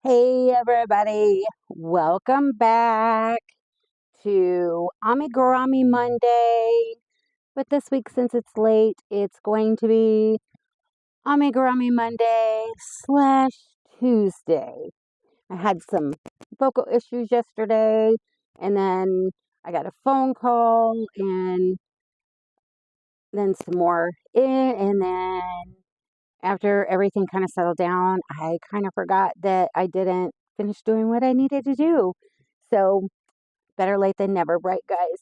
Hey everybody, welcome back to Amigurumi Monday. But this week, since it's late, it's going to be Amigurumi Monday slash Tuesday. I had some vocal issues yesterday, and then I got a phone call, and then some more and then after everything kind of settled down, I kind of forgot that I didn't finish doing what I needed to do. So, better late than never, right, guys?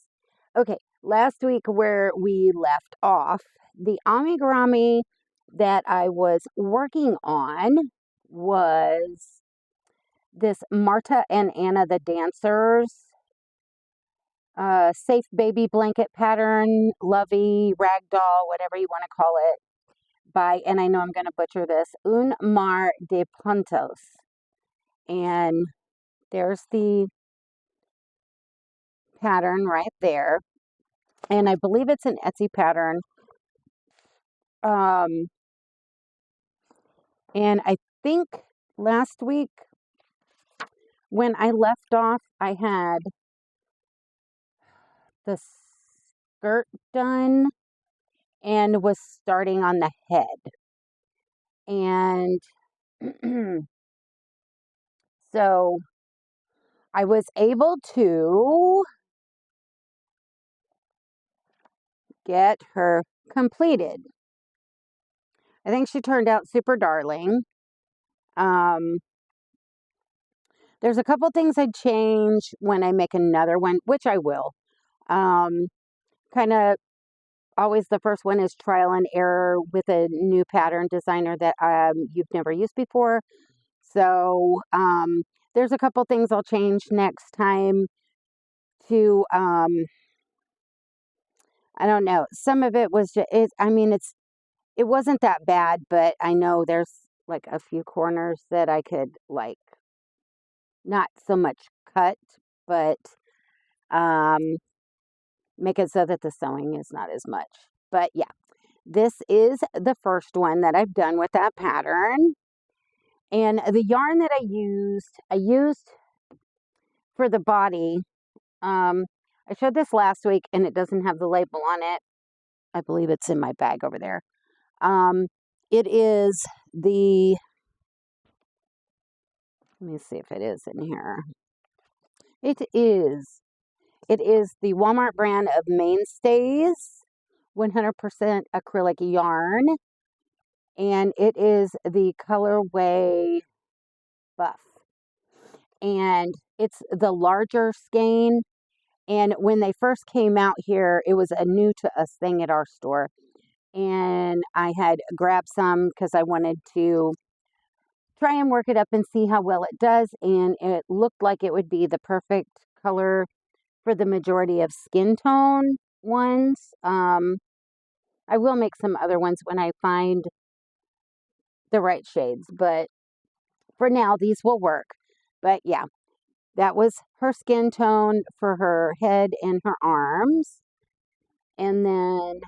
Okay, last week where we left off, the amigurumi that I was working on was this Marta and Anna the Dancers safe baby blanket pattern, Lovey, ragdoll, whatever you want to call it, by, and I know I'm going to butcher this, Un Mar de Puntos. And there's the pattern right there. And I believe it's an Etsy pattern. And I think last week when I left off, I had the skirt done and was starting on the head. And so I was able to get her completed. I think she turned out super darling. There's a couple things I'd change when I make another one, which I will. Kind of always the first one is trial and error with a new pattern designer that you've never used before. So there's a couple things I'll change next time to, I don't know. Some of it was just, it wasn't that bad, but I know there's like a few corners that I could like not so much cut, but make it so that the sewing is not as much. But yeah, this is the first one that I've done with that pattern. And the yarn that I used for the body, I showed this last week and it doesn't have the label on it. I believe it's in my bag over there. It is the, let me see if it is in here. It is the Walmart brand of Mainstays 100% acrylic yarn. And it is the colorway Buff. And it's the larger skein. And when they first came out here, it was a new to us thing at our store. And I had grabbed some because I wanted to try and work it up and see how well it does. And it looked like it would be the perfect color for the majority of skin tone ones. I will make some other ones when I find the right shades, but for now, these will work. But yeah, that was her skin tone for her head and her arms. And then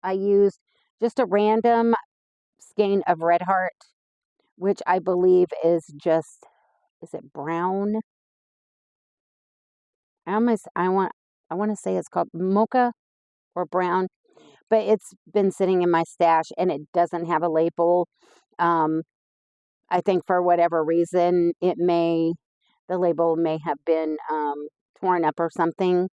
I used just a random skein of Red Heart, which I believe is it brown? I want to say it's called mocha or brown, but it's been sitting in my stash and it doesn't have a label. I think for whatever reason, the label may have been torn up or something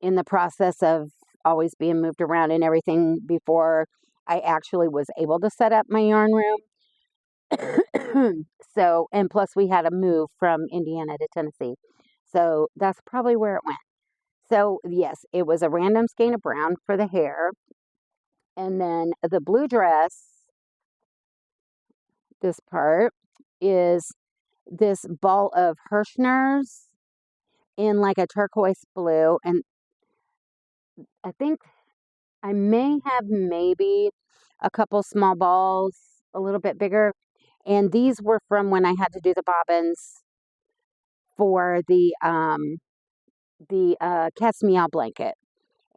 in the process of always being moved around and everything before I actually was able to set up my yarn room. So, and plus we had a move from Indiana to Tennessee. So that's probably where it went. So yes, it was a random skein of brown for the hair. And then the blue dress, this part, is this ball of Hirschner's in like a turquoise blue. And I think I may have maybe a couple small balls, a little bit bigger. And these were from when I had to do the bobbins for the cat's meow blanket.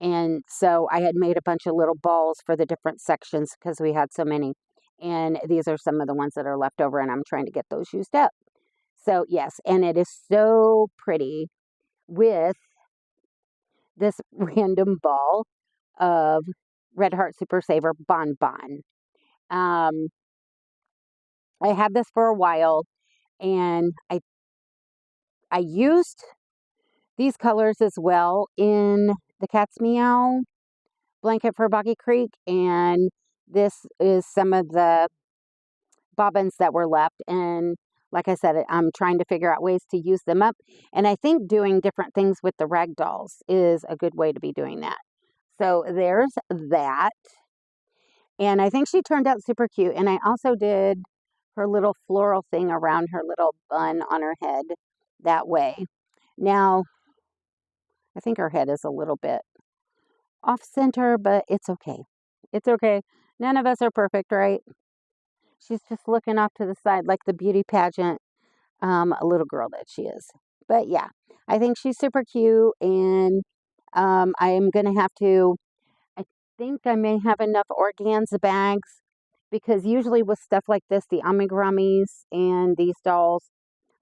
And so I had made a bunch of little balls for the different sections because we had so many. And these are some of the ones that are left over and I'm trying to get those used up. So yes, and it is so pretty with this random ball of Red Heart Super Saver Bonbon. Um, I had this for a while, and I used these colors as well in the Cat's Meow blanket for Boggy Creek, and this is some of the bobbins that were left. And like I said, I'm trying to figure out ways to use them up. And I think doing different things with the rag dolls is a good way to be doing that. So there's that. And I think she turned out super cute. And I also did her little floral thing around her little bun on her head that way. Now, I think her head is a little bit off center, but it's okay. It's okay. None of us are perfect, right? She's just looking off to the side like the beauty pageant a little girl that she is. But yeah, I think she's super cute, and I am going to have to, I think I may have enough organza bags because usually with stuff like this, the amigurumis and these dolls,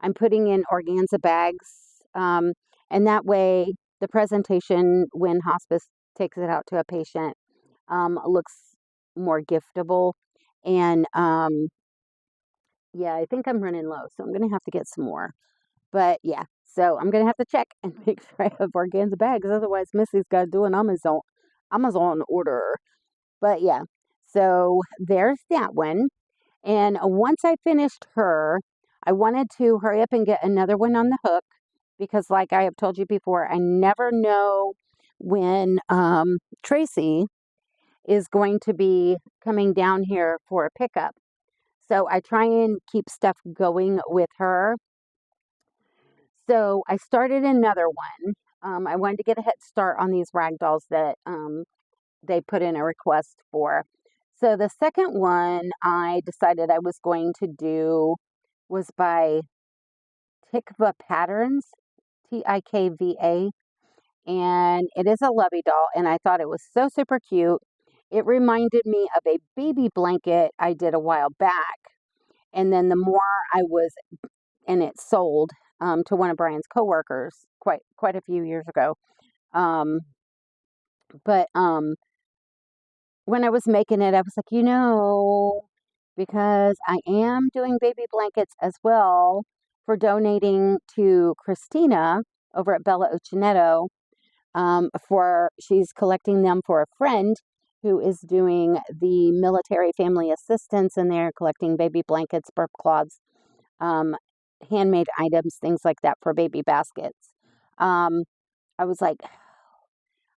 I'm putting in organza bags. And that way, the presentation when hospice takes it out to a patient looks more giftable. And yeah, I think I'm running low, so I'm going to have to get some more. But yeah, so I'm going to have to check and make sure I have organza bags. Otherwise, Missy's got to do an Amazon order. But yeah, so there's that one. And once I finished her, I wanted to hurry up and get another one on the hook because, like I have told you before, I never know when Tracy is going to be coming down here for a pickup. So I try and keep stuff going with her. So I started another one. I wanted to get a head start on these rag dolls that they put in a request for. So the second one I decided I was going to do was by Tikva Patterns, Tikva, and it is a Lovey doll, and I thought it was so super cute. It reminded me of a baby blanket I did a while back, and then the more I was, and it sold to one of Brian's coworkers quite a few years ago. Um, but when I was making it, I was like, because I am doing baby blankets as well for donating to Christina over at Bella Ucinetto. She's collecting them for a friend who is doing the military family assistance, and they're collecting baby blankets, burp cloths, handmade items, things like that for baby baskets. I was like,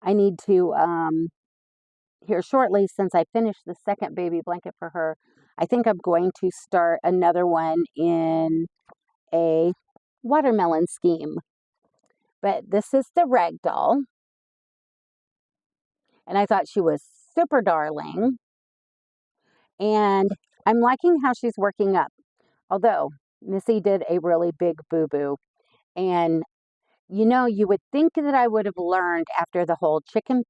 I need to here shortly, since I finished the second baby blanket for her, I think I'm going to start another one in a watermelon scheme. But this is the rag doll, and I thought she was super darling. And I'm liking how she's working up. Although Missy did a really big boo-boo. And you would think that I would have learned after the whole chicken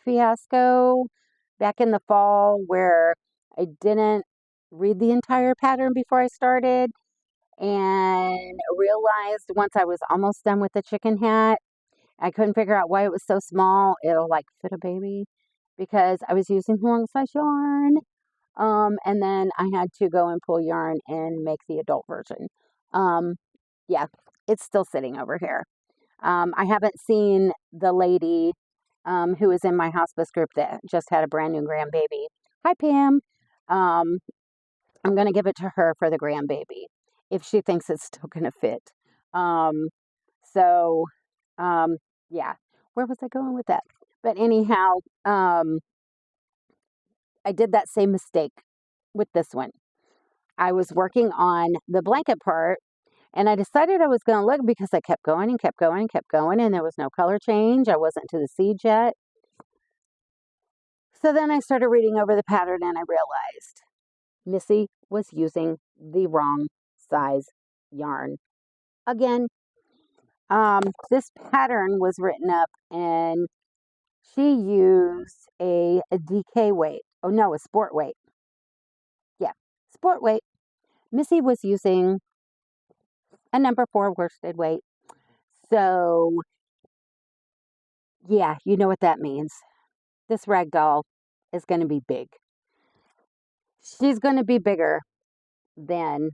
fiasco back in the fall where I didn't read the entire pattern before I started and realized once I was almost done with the chicken hat, I couldn't figure out why it was so small. It'll like fit a baby because I was using long size yarn. And then I had to go and pull yarn and make the adult version. Um, yeah, it's still sitting over here. I haven't seen the lady who is in my hospice group that just had a brand new grandbaby. Hi, Pam. Um, I'm going to give it to her for the grandbaby if she thinks it's still going to fit. Um, so, yeah, where was I going with that? But anyhow, I did that same mistake with this one. I was working on the blanket part, and I decided I was going to look because I kept going and kept going and kept going, and there was no color change. I wasn't to the seed yet. So then I started reading over the pattern, and I realized Missy was using the wrong size yarn. Again, this pattern was written up, and she used a DK weight. Oh, no, a sport weight. Yeah, sport weight. Missy was using a number 4 worsted weight. So, yeah, you know what that means. This rag doll is going to be big. She's going to be bigger than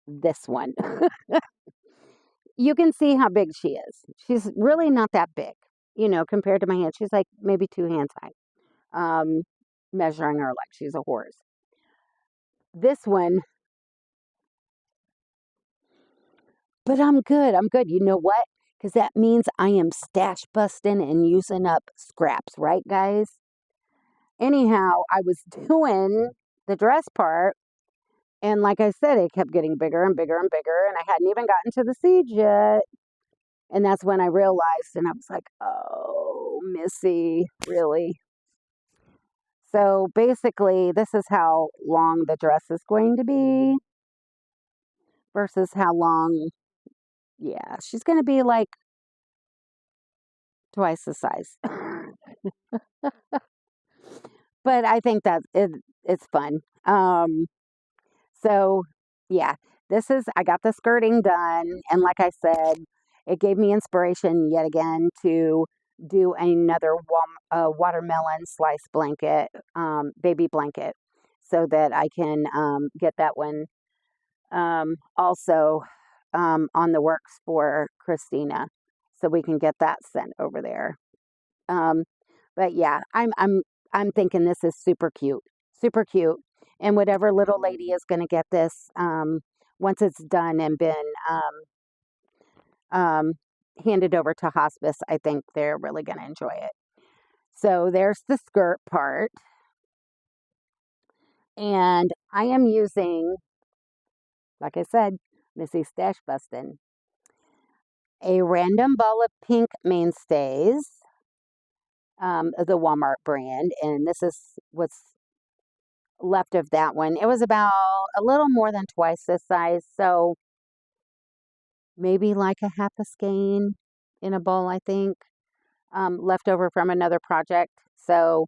this one. You can see how big she is. She's really not that big, compared to my hand. She's like maybe 2 hands high, measuring her like she's a horse. This one, but I'm good. I'm good. You know what? Because that means I am stash busting and using up scraps, right, guys? Anyhow, I was doing the dress part, and like I said, it kept getting bigger and bigger and bigger, and I hadn't even gotten to the seeds yet. And that's when I realized, and I was like, oh, Missy, really? So basically, this is how long the dress is going to be versus how long, yeah, she's going to be like twice the size. But I think that it's fun. So yeah, I got the skirting done. And like I said, it gave me inspiration yet again to do another watermelon slice blanket, baby blanket, so that I can get that one also on the works for Christina, so we can get that sent over there. But yeah, I'm thinking this is super cute, super cute, and whatever little lady is going to get this, once it's done and been um, handed over to hospice, I think they're really going to enjoy it. So there's the skirt part, and I am using, like I said, Missy Stash Bustin', a random ball of pink mainstays, the Walmart brand, and this is what's left of that one. It was about a little more than twice this size, so maybe like a half a skein in a bowl, I think, left over from another project. So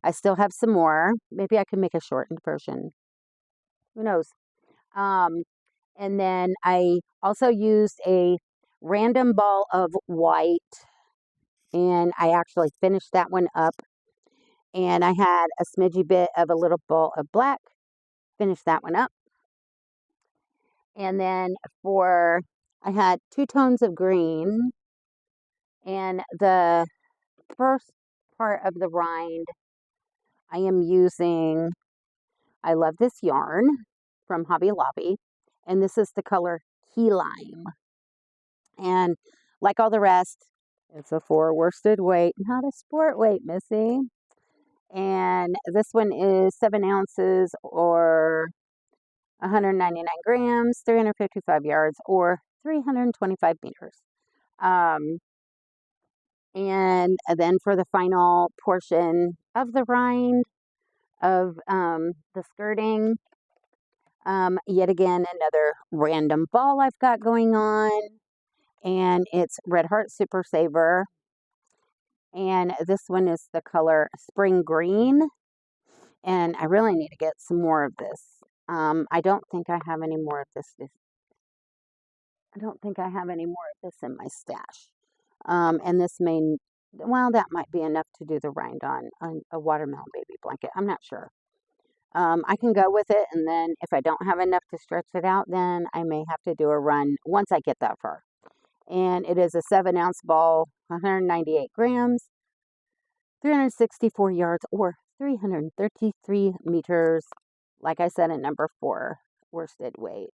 I still have some more. Maybe I can make a shortened version. Who knows? Um, and then I also used a random ball of white, and I actually finished that one up. And I had a smidgy bit of a little ball of black, finished that one up. And then I had 2 tones of green, and the first part of the rind, I am using, I love this yarn from Hobby Lobby, and this is the color Key Lime. And like all the rest, it's a 4 worsted weight, not a sport weight, Missy. And this one is 7 ounces or 199 grams, 355 yards, or 325 meters. And then for the final portion of the rind of the skirting, yet again, another random ball I've got going on. And it's Red Heart Super Saver. And this one is the color Spring Green. And I really need to get some more of this. I don't think I have any more of this. I don't think I have any more of this in my stash. And this that might be enough to do the rind on a watermelon baby blanket. I'm not sure. I can go with it, and then if I don't have enough to stretch it out, then I may have to do a run once I get that far. And it is a 7-ounce ball, 198 grams, 364 yards, or 333 meters. Like I said, at number 4 worsted weight.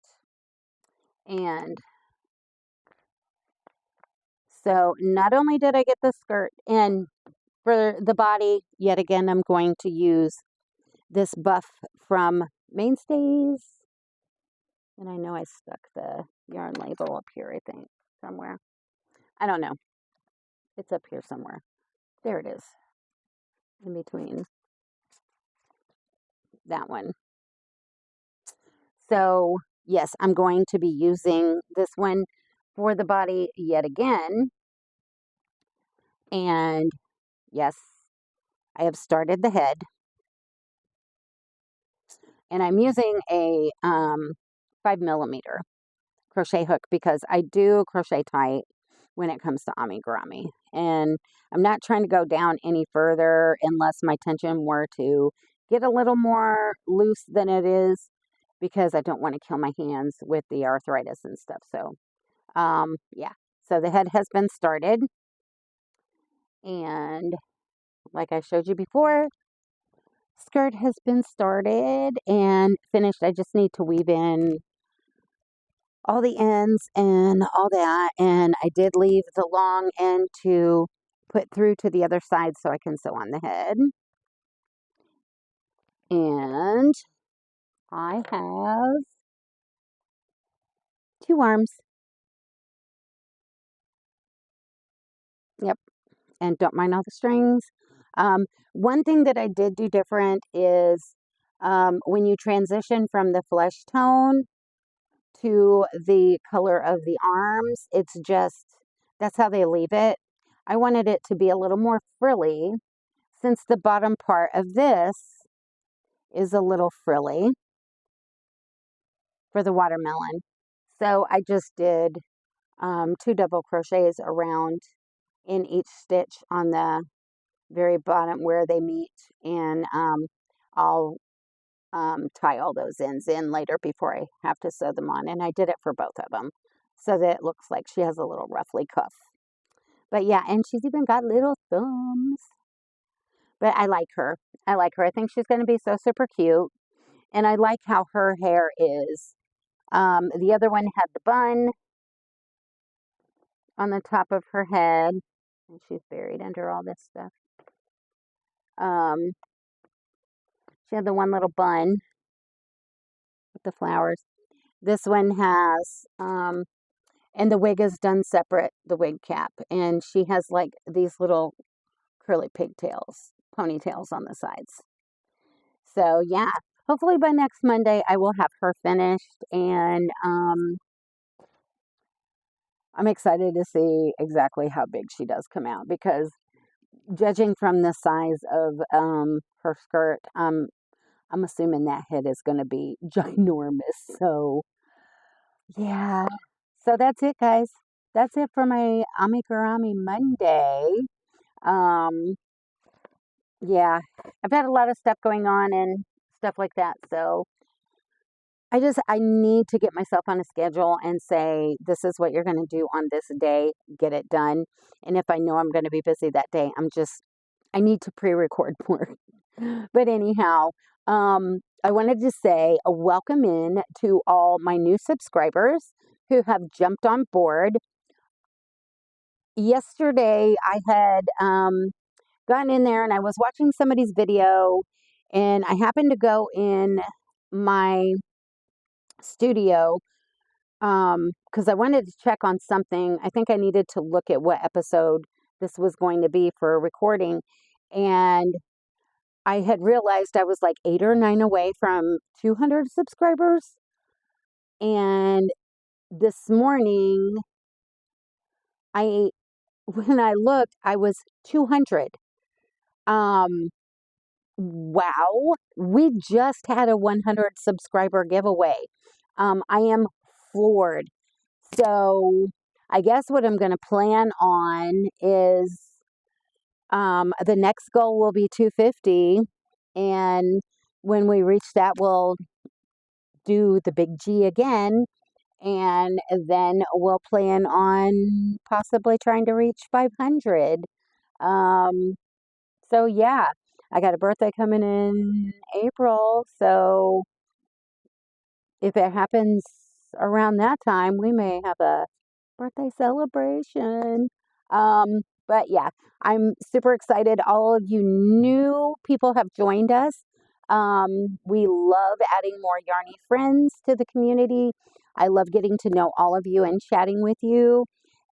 And so not only did I get the skirt, and for the body, yet again, I'm going to use this buff from Mainstays. And I know I stuck the yarn label up here, I think, somewhere. I don't know. It's up here somewhere. There it is. In between that one. So, yes, I'm going to be using this one for the body yet again. And yes, I have started the head. And I'm using a 5 millimeter crochet hook because I do crochet tight when it comes to amigurumi. And I'm not trying to go down any further unless my tension were to get a little more loose than it is because I don't want to kill my hands with the arthritis and stuff. So, yeah. So the head has been started. And like I showed you before, skirt has been started and finished. I just need to weave in all the ends and all that. And I did leave the long end to put through to the other side so I can sew on the head. And I have 2 arms. Yep. And don't mind all the strings. One thing that I did do different is when you transition from the flesh tone to the color of the arms, it's just, that's how they leave it. I wanted it to be a little more frilly since the bottom part of this is a little frilly for the watermelon. So I just did 2 double crochets around in each stitch on the very bottom where they meet, and I'll tie all those ends in later before I have to sew them on. And I did it for both of them so that it looks like she has a little ruffly cuff. But yeah, and she's even got little thumbs. But I like her. I like her. I think she's going to be so super cute. And I like how her hair is. The other one had the bun on the top of her head. And she's buried under all this stuff. She had the one little bun with the flowers. This one has, and the wig is done separate, the wig cap. And she has like these little curly pigtails, ponytails on the sides. So yeah, hopefully by next Monday I will have her finished, and I'm excited to see exactly how big she does come out because judging from the size of her skirt, I'm assuming that head is going to be ginormous. So yeah, so that's it, guys. That's it for my Amigurumi Monday. Um, yeah, I've had a lot of stuff going on and stuff like that. So I need to get myself on a schedule and say, this is what you're going to do on this day, get it done. And if I know I'm going to be busy that day, I need to pre-record more. But anyhow, I wanted to say a welcome in to all my new subscribers who have jumped on board. Yesterday, I had gotten in there and I was watching somebody's video, and I happened to go in my studio because I wanted to check on something. I think I needed to look at what episode this was going to be for a recording, and I had realized I was like 8 or 9 away from 200 subscribers. And this morning, when I looked, I was 200. Wow, we just had a 100 subscriber giveaway. I am floored. So I guess what I'm going to plan on is the next goal will be 250. And when we reach that, we'll do the big G again. And then we'll plan on possibly trying to reach 500. So yeah, I got a birthday coming in April. So if it happens around that time, we may have a birthday celebration. But yeah, I'm super excited. All of you new people have joined us. We love adding more Yarny friends to the community. I love getting to know all of you and chatting with you.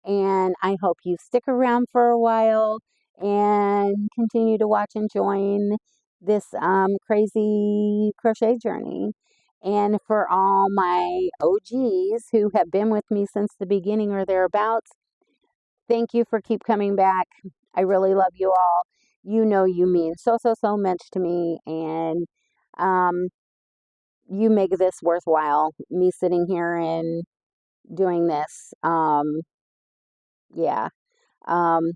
And I hope you stick around for a while and continue to watch and join this crazy crochet journey. And for all my OGs who have been with me since the beginning or thereabouts, thank you for keep coming back. I really love you all. You know you mean so, so, so much to me. And you make this worthwhile. Me sitting here and doing this. Yeah. Um,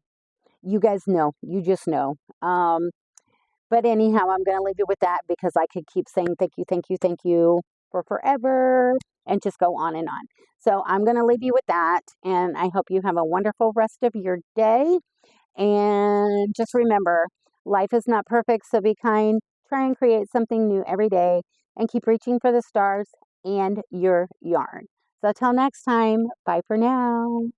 you guys know. You just know. But anyhow, I'm going to leave you with that because I could keep saying thank you, thank you, thank you for forever and just go on and on. So I'm going to leave you with that. And I hope you have a wonderful rest of your day. And just remember, life is not perfect, so be kind. Try and create something new every day and keep reaching for the stars and your yarn. So till next time, bye for now.